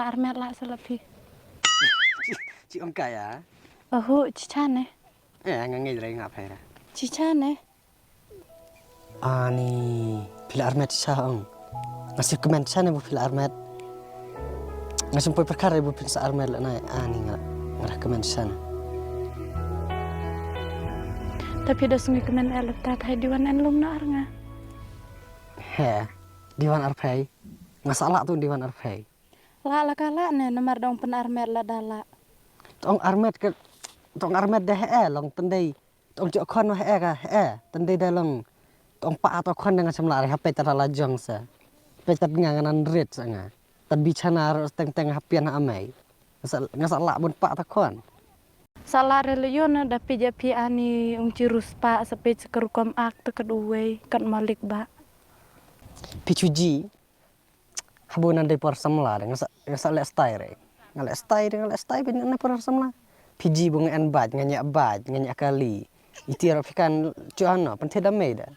la armet la selepi. Chị ông cày à? Hu chichane. Nggak dari ngapain? Chichane. Ani, pila armet siang. Ngasih komen sana bu pila armet. Ngasih poin perkara bu pila armet lah naik. Ani nggak komen sana. Tapi dah sungi kemen elok hai diwan en lum na arnga. Diwan arpei. Nggak salah tuh diwan arpei. La kala ne nomor dong pen armet la dala. Tong armet dah long tendai. Tong jok kon ka tendai dah long. Tong pa atau kon dengan semla HP terala jong sa. Petat nganganan red sanga. Tan bicara harus teng hapian amai. Nggak salah bun pa atau kon. Salah religion ada pijapi ani cirus pa sepe cekerukom ak te kedua kan malik ba. Picuji. Habunan dari por semla nggak salah stay re. Ngalek stay banyak na por semla. Piji bunga en baj nganyak kali. Itu rafikan cuano penteda meda.